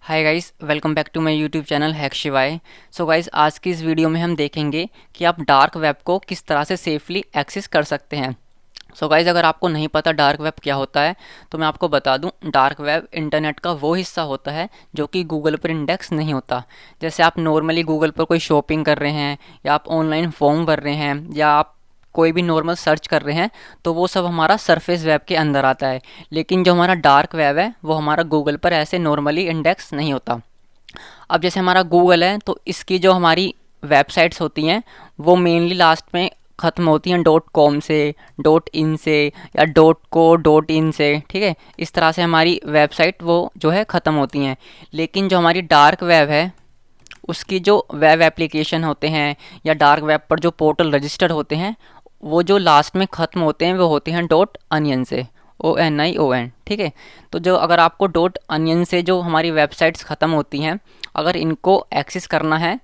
Hi guys, welcome back to my YouTube channel hack Shivay. So guys, आज की इस video में हम देखेंगे कि आप डार्क वेब को किस तरह से सेफली एक्सेस कर सकते हैं। सो गाइस, अगर आपको नहीं पता डार्क वेब क्या होता है तो मैं आपको बता दूं। डार्क वेब इंटरनेट का वो हिस्सा होता है जो कि गूगल पर इंडेक्स नहीं होता। जैसे आप नॉर्मली गूगल पर कोई शॉपिंग कर रहे हैं या आप ऑनलाइन फॉर्म भर रहे हैं या आप कोई भी नॉर्मल सर्च कर रहे हैं तो वो सब हमारा सरफेस वेब के अंदर आता है। लेकिन जो हमारा डार्क वेब है वो हमारा गूगल पर ऐसे नॉर्मली इंडेक्स नहीं होता। अब जैसे हमारा गूगल है तो इसकी जो हमारी वेबसाइट्स होती हैं वो मेनली लास्ट में ख़त्म होती हैं डॉट कॉम से, डॉट इन से या डॉट को डॉट इन से। ठीक है, इस तरह से हमारी वेबसाइट वो जो है ख़त्म होती हैं। लेकिन जो हमारी डार्क वेब है उसकी जो वेब एप्लीकेशन होते हैं या डार्क वेब पर जो पोर्टल रजिस्टर्ड होते हैं वो जो लास्ट में ख़त्म होते हैं वो होते हैं डॉट अनियन से, ONION। ठीक है, तो जो अगर आपको डॉट अनियन से जो हमारी वेबसाइट्स ख़त्म होती हैं अगर इनको एक्सेस करना है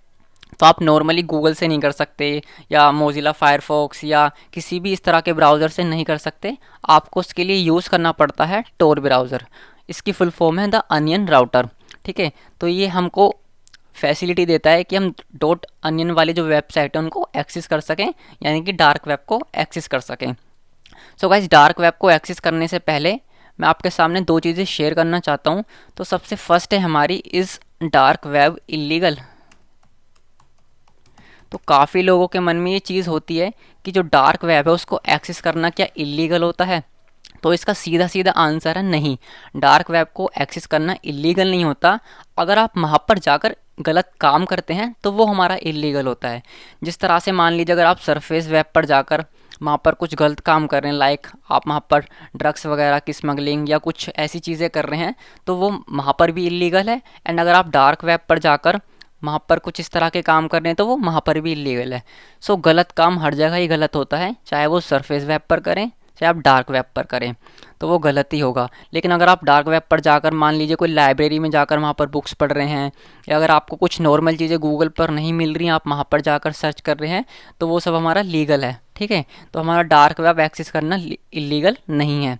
तो आप नॉर्मली गूगल से नहीं कर सकते या मोजिला फायरफॉक्स या किसी भी इस तरह के ब्राउज़र से नहीं कर सकते। आपको उसके लिए यूज़ करना पड़ता है टोर ब्राउज़र। इसकी फुल फॉर्म है द अनियन राउटर। ठीक है, तो ये हमको फैसिलिटी देता है कि हम डॉट अनियन वाली जो वेबसाइट है उनको एक्सेस कर सकें, यानी कि डार्क वेब को एक्सेस कर सकें। सो गाइस, डार्क वेब को एक्सेस करने से पहले मैं आपके सामने दो चीज़ें शेयर करना चाहता हूँ। तो सबसे फर्स्ट है हमारी, इज़ डार्क वेब इलीगल। तो काफ़ी लोगों के मन में ये चीज़ होती है कि जो डार्क वेब है उसको एक्सेस करना क्या इलीगल होता है। तो इसका सीधा सीधा आंसर है नहीं, डार्क वेब को एक्सेस करना इलीगल नहीं होता। अगर आप वहाँ पर जाकर गलत काम करते हैं तो वो हमारा इलीगल होता है। जिस तरह से मान लीजिए अगर आप सरफेस वेब पर जाकर वहाँ पर कुछ गलत काम कर रहे हैं, लाइक आप वहाँ पर ड्रग्स वगैरह की स्मगलिंग या कुछ ऐसी चीज़ें कर रहे हैं तो वो वहाँ पर भी इलीगल है। एंड अगर आप डार्क वेब पर जाकर वहाँ पर कुछ इस तरह के काम कर रहे हैं तो वो वहाँ पर भी इलीगल है। सो गलत काम हर जगह ही गलत होता है, चाहे वो सरफेस वेब पर करें चाहे आप डार्क वेब पर करें, तो वो गलत ही होगा। लेकिन अगर आप डार्क वेब पर जाकर मान लीजिए कोई लाइब्रेरी में जाकर वहाँ पर बुक्स पढ़ रहे हैं या अगर आपको कुछ नॉर्मल चीज़ें गूगल पर नहीं मिल रही आप वहाँ पर जाकर सर्च कर रहे हैं तो वो सब हमारा लीगल है। ठीक है, तो हमारा डार्क वेब एक्सेस करना इलीगल नहीं है।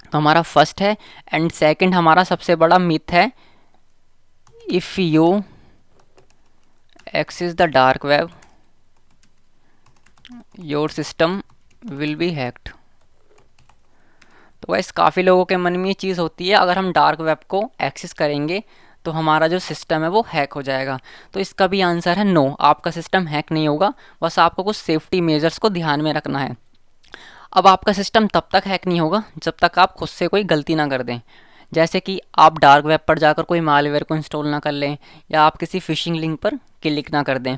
तो हमारा फर्स्ट है। एंड सेकंड हमारा सबसे बड़ा मिथ है, if you access the dark web your system will be hacked. तो वैसे काफ़ी लोगों के मन में ये चीज़ होती है अगर हम डार्क वेब को एक्सेस करेंगे तो हमारा जो सिस्टम है वो हैक हो जाएगा। तो इसका भी आंसर है नो, आपका सिस्टम हैक नहीं होगा। बस आपको कुछ सेफ्टी मेजर्स को ध्यान में रखना है। अब आपका सिस्टम तब तक हैक नहीं होगा जब तक आप खुद से कोई गलती ना कर दें। जैसे कि आप डार्क वेब पर जाकर कोई मालवेयर को इंस्टॉल ना कर लें या आप किसी फिशिंग लिंक पर क्लिक ना कर दें।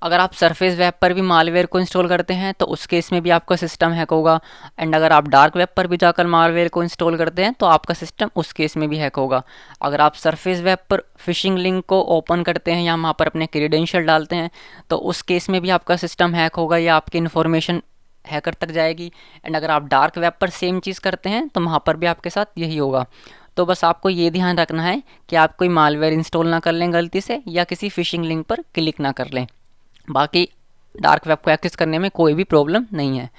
अगर आप सरफेस वेब पर भी मालवेयर को इंस्टॉल करते हैं तो उस केस में भी आपका सिस्टम हैक होगा। एंड अगर आप डार्क वेब पर भी जाकर मालवेयर को इंस्टॉल करते हैं तो आपका सिस्टम उस केस में भी हैक होगा। अगर आप सरफेस वेब पर फिशिंग लिंक को ओपन करते हैं या वहाँ पर अपने क्रेडेंशियल डालते हैं तो उस केस में भी आपका सिस्टम हैक होगा या आपकी इन्फॉर्मेशन हैकर तक जाएगी। एंड अगर आप डार्क वेब पर सेम चीज़ करते हैं तो वहाँ पर भी आपके साथ यही होगा। तो बस आपको ये ध्यान रखना है कि आप कोई मालवेयर इंस्टॉल ना कर लें गलती से या किसी फिशिंग लिंक पर क्लिक ना कर लें। बाकी डार्क वेब को एक्सेस करने में कोई भी प्रॉब्लम नहीं है।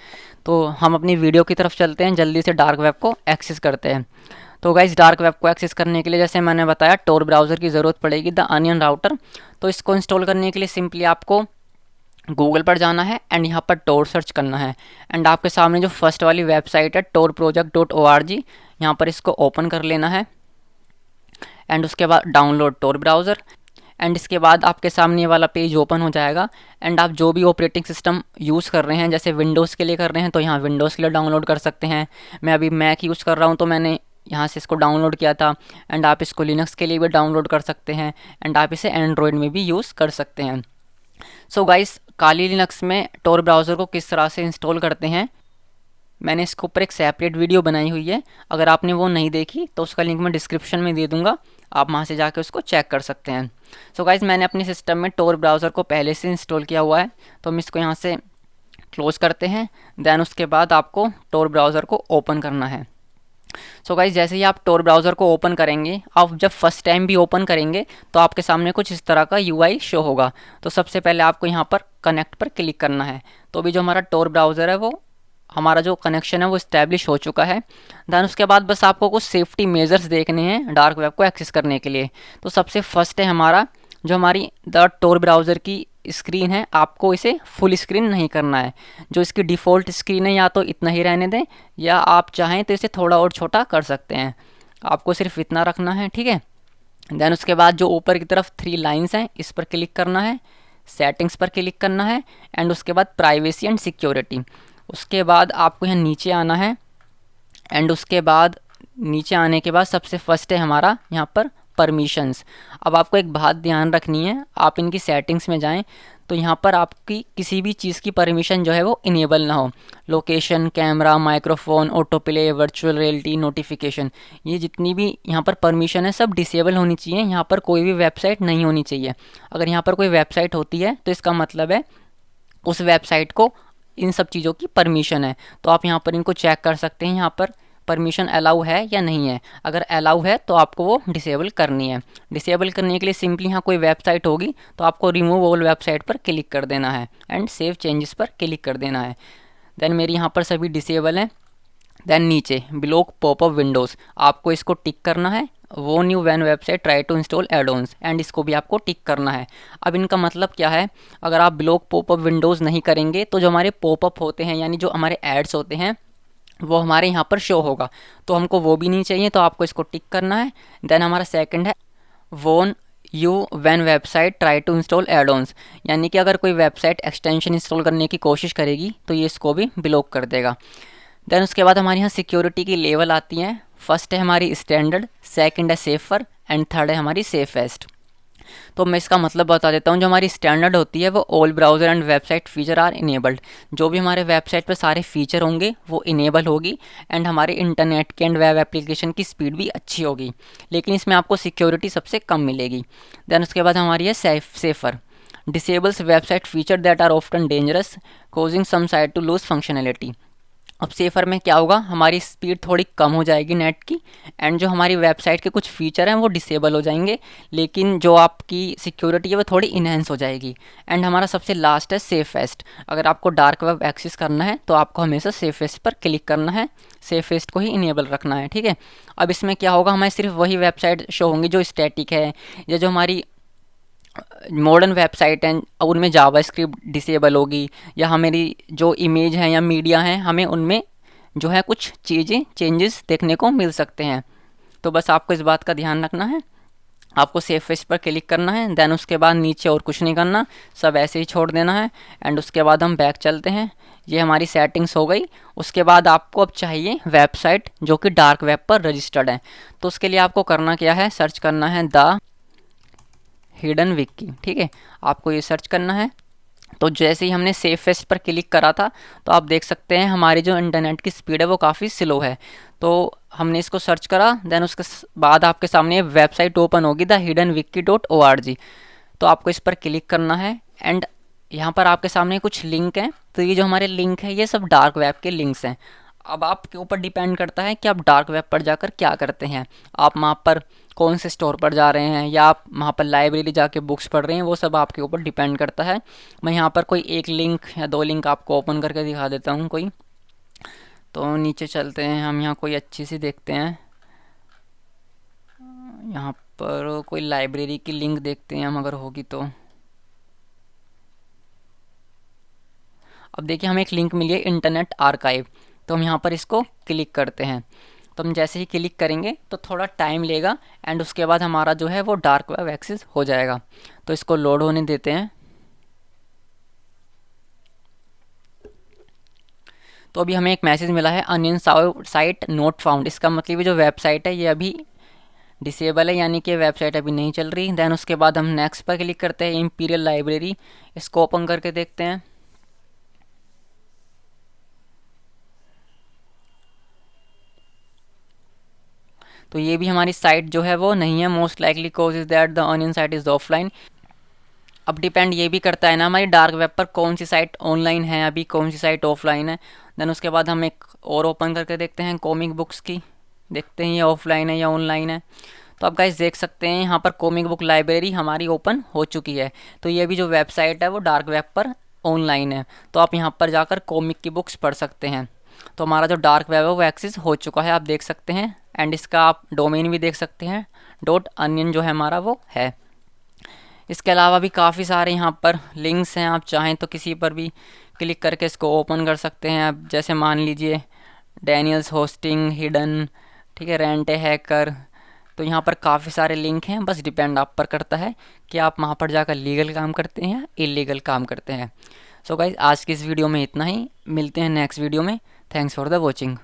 तो हम अपनी वीडियो की तरफ चलते हैं, जल्दी से डार्क वेब को एक्सेस करते हैं। तो गाइस, डार्क वेब को एक्सेस करने के लिए जैसे मैंने बताया टोर ब्राउज़र की ज़रूरत पड़ेगी, द अनियन राउटर। तो इसको इंस्टॉल करने के लिए सिंपली आपको गूगल पर जाना है एंड यहाँ पर टोर सर्च करना है। एंड आपके सामने जो फर्स्ट वाली वेबसाइट है torproject.org, यहाँ पर इसको ओपन कर लेना है। एंड उसके बाद डाउनलोड टोर ब्राउज़र। एंड इसके बाद आपके सामने ये वाला पेज ओपन हो जाएगा। एंड आप जो भी ऑपरेटिंग सिस्टम यूज़ कर रहे हैं, जैसे विंडोज़ के लिए कर रहे हैं तो यहाँ विंडोज़ के लिए डाउनलोड कर सकते हैं। मैं अभी मैक यूज़ कर रहा हूँ तो मैंने यहाँ से इसको डाउनलोड किया था। एंड आप इसको लिनक्स के लिए भी डाउनलोड कर सकते हैं। एंड आप इसे एंड्रॉयड में भी यूज़ कर सकते हैं। सो गाइस, काली लिनक्स में टोर ब्राउज़र को किस तरह से इंस्टॉल करते हैं मैंने इसके ऊपर एक सेपरेट वीडियो बनाई हुई है। अगर आपने वो नहीं देखी तो उसका लिंक मैं डिस्क्रिप्शन में दे दूंगा, आप वहाँ से जाकर उसको चेक कर सकते हैं। सो गाइज, मैंने अपने सिस्टम में टोर ब्राउज़र को पहले से इंस्टॉल किया हुआ है तो हम इसको यहाँ से क्लोज़ करते हैं। देन उसके बाद आपको टोर ब्राउज़र को ओपन करना है। सो गाइज, जैसे ही आप टोर ब्राउज़र को ओपन करेंगे, आप जब फर्स्ट टाइम भी ओपन करेंगे तो आपके सामने कुछ इस तरह का यूआई शो होगा। तो सबसे पहले आपको यहाँ पर कनेक्ट पर क्लिक करना है। तो अभी जो हमारा टोर ब्राउज़र है वो हमारा जो कनेक्शन है वो इस्टेब्लिश हो चुका है। देन उसके बाद बस आपको कुछ सेफ्टी मेजर्स देखने हैं डार्क वेब को एक्सेस करने के लिए। तो सबसे फर्स्ट है हमारा जो हमारी द टोर ब्राउज़र की स्क्रीन है, आपको इसे फुल स्क्रीन नहीं करना है। जो इसकी डिफ़ॉल्ट स्क्रीन है या तो इतना ही रहने दें, या आप चाहें तो इसे थोड़ा और छोटा कर सकते हैं। आपको सिर्फ इतना रखना है, ठीक है। देन उसके बाद जो ऊपर की तरफ 3 लाइंस हैं, इस पर क्लिक करना है, सेटिंग्स पर क्लिक करना है, एंड उसके बाद प्राइवेसी एंड सिक्योरिटी। उसके बाद आपको यहाँ नीचे आना है, एंड उसके बाद नीचे आने के बाद सबसे फर्स्ट है हमारा यहाँ पर परमिशंस। अब आपको एक बात ध्यान रखनी है, आप इनकी सेटिंग्स में जाएं तो यहाँ पर आपकी किसी भी चीज़ की परमिशन जो है वो इनेबल ना हो। Location, camera, microphone, auto play, virtual reality, notification, ये जितनी भी यहाँ पर परमिशन है सब डिसेबल होनी चाहिए। यहाँ पर कोई भी वेबसाइट नहीं होनी चाहिए। अगर यहाँ पर कोई वेबसाइट होती है तो इसका मतलब है उस वेबसाइट को इन सब चीज़ों की परमिशन है। तो आप यहाँ पर इनको चेक कर सकते हैं, यहाँ पर परमिशन अलाउ है या नहीं है। अगर अलाउ है तो आपको वो डिसेबल करनी है। डिसेबल करने के लिए सिंपली यहाँ कोई वेबसाइट होगी तो आपको रिमूव ऑल वेबसाइट पर क्लिक कर देना है एंड सेव चेंजेस पर क्लिक कर देना है। देन मेरी यहाँ पर सभी डिसेबल हैं। देन नीचे ब्लॉक पॉपअप विंडोज़, आपको इसको टिक करना है। वो new when website try to install add-ons, and इसको भी आपको टिक करना है। अब इनका मतलब क्या है, अगर आप ब्लॉक पॉपअप विंडोज़ नहीं करेंगे तो जो हमारे पॉपअप होते हैं यानी जो हमारे एड्स होते हैं वो हमारे यहाँ पर शो होगा, तो हमको वो भी नहीं चाहिए, तो आपको इसको टिक करना है। देन हमारा सेकंड है warn you when website try to install add-ons, यानी कि अगर कोई वेबसाइट एक्सटेंशन इंस्टॉल करने की कोशिश करेगी तो ये इसको भी ब्लॉक कर देगा। देन उसके बाद हमारे यहाँ सिक्योरिटी की लेवल आती हैं। फर्स्ट है हमारी स्टैंडर्ड, सेकंड है सेफर, एंड थर्ड है हमारी सेफेस्ट। तो मैं इसका मतलब बता देता हूँ। जो हमारी स्टैंडर्ड होती है वो all browser and website feature are enabled, जो भी हमारे वेबसाइट पर सारे फीचर होंगे वो इनेबल होगी, एंड हमारे इंटरनेट की एंड वेब एप्लीकेशन की स्पीड भी अच्छी होगी, लेकिन इसमें आपको सिक्योरिटी सबसे कम मिलेगी। देन उसके बाद हमारी है safer, disables website feature that are often dangerous causing some site to lose functionality. अब सेफ़र में क्या होगा, हमारी स्पीड थोड़ी कम हो जाएगी नेट की, एंड जो हमारी वेबसाइट के कुछ फीचर हैं वो डिसेबल हो जाएंगे, लेकिन जो आपकी सिक्योरिटी है वो थोड़ी इन्हेंस हो जाएगी। एंड हमारा सबसे लास्ट है सेफेस्ट। अगर आपको डार्क वेब एक्सेस करना है तो आपको हमेशा सेफेस्ट पर क्लिक करना है, सेफेस्ट को ही इनेबल रखना है, ठीक है। अब इसमें क्या होगा, हमें सिर्फ वही वेबसाइट शो होंगी जो स्टैटिक है, या जो हमारी मॉडर्न वेबसाइट हैं उनमें जावास्क्रिप्ट डिसेबल होगी, या हमारी जो इमेज हैं या मीडिया हैं हमें उनमें जो है कुछ चीज़ें चेंजेस देखने को मिल सकते हैं। तो बस आपको इस बात का ध्यान रखना है, आपको सेफेस्ट पर क्लिक करना है। देन उसके बाद नीचे और कुछ नहीं करना, सब ऐसे ही छोड़ देना है। एंड उसके बाद हम बैक चलते हैं। ये हमारी सेटिंग्स हो गई। उसके बाद आपको अब चाहिए वेबसाइट जो कि डार्क वेब पर रजिस्टर्ड है। तो उसके लिए आपको करना क्या है, सर्च करना है द हिडन विकी, ठीक है। आपको ये सर्च करना है। तो जैसे ही हमने सेफेस्ट पर क्लिक करा था तो आप देख सकते हैं हमारी जो इंटरनेट की स्पीड है वो काफ़ी स्लो है। तो हमने इसको सर्च करा, देन उसके बाद आपके सामने वेबसाइट ओपन होगी thehiddenwiki.org। तो आपको इस पर क्लिक करना है, एंड यहाँ पर आपके सामने कुछ लिंक हैं। तो ये जो हमारे लिंक हैं ये सब डार्क वेब के लिंक्स हैं। अब आपके ऊपर डिपेंड करता है कि आप डार्क वेब पर जाकर क्या करते हैं। आप वहाँ पर कौन से स्टोर पर जा रहे हैं, या आप वहाँ पर लाइब्रेरी जाके बुक्स पढ़ रहे हैं, वो सब आपके ऊपर डिपेंड करता है। मैं यहाँ पर कोई एक लिंक या 2 लिंक आपको ओपन करके दिखा देता हूँ कोई। तो नीचे चलते हैं, हम यहाँ कोई अच्छी सी देखते हैं। यहाँ पर कोई लाइब्रेरी की लिंक देखते हैं हम, अगर होगी तो। अब देखिए हमें एक लिंक मिली है इंटरनेट आर्काइव, तो हम यहाँ पर इसको क्लिक करते हैं। तो हम जैसे ही क्लिक करेंगे तो थोड़ा टाइम लेगा, एंड उसके बाद हमारा जो है वो डार्क वेब एक्सेस हो जाएगा। तो इसको लोड होने देते हैं। तो अभी हमें एक मैसेज मिला है अनइन साइट नोट फाउंड। इसका मतलब ये जो वेबसाइट है ये अभी डिसेबल है, यानी कि वेबसाइट अभी नहीं चल रही। देन उसके बाद हम नेक्स्ट पर क्लिक करते हैं, इंपीरियल लाइब्रेरी, इसको ओपन करके देखते हैं। तो ये भी हमारी साइट जो है वो नहीं है, most likely cause is that the onion site is offline. अब डिपेंड ये भी करता है ना हमारी डार्क वेब पर कौन सी साइट ऑनलाइन है अभी, कौन सी साइट ऑफलाइन है। देन उसके बाद हम एक और ओपन करके देखते हैं कॉमिक बुक्स की, देखते हैं ये ऑफलाइन है या ऑनलाइन है। तो आप गाइस देख सकते हैं यहाँ पर कॉमिक बुक लाइब्रेरी हमारी ओपन हो चुकी है। तो ये भी जो वेबसाइट है वो डार्क वेब पर ऑनलाइन है, तो आप यहाँ पर जाकर कॉमिक की बुक्स पढ़ सकते हैं। तो हमारा जो डार्क वेब है वो एक्सेस हो चुका है, आप देख सकते हैं। एंड इसका आप डोमेन भी देख सकते हैं, .onion जो है हमारा वो है। इसके अलावा भी काफ़ी सारे यहाँ पर लिंक्स हैं, आप चाहें तो किसी पर भी क्लिक करके इसको ओपन कर सकते हैं। अब जैसे मान लीजिए डैनियल्स होस्टिंग हिडन, ठीक है, रेंट ए हैकर। तो यहाँ पर काफ़ी सारे लिंक हैं, बस डिपेंड आप पर करता है कि आप वहाँ पर जाकर लीगल काम करते हैं या इलीगल काम करते हैं। सो गाइज आज की इस वीडियो में इतना ही, मिलते हैं नेक्स्ट वीडियो में। Thanks for the watching.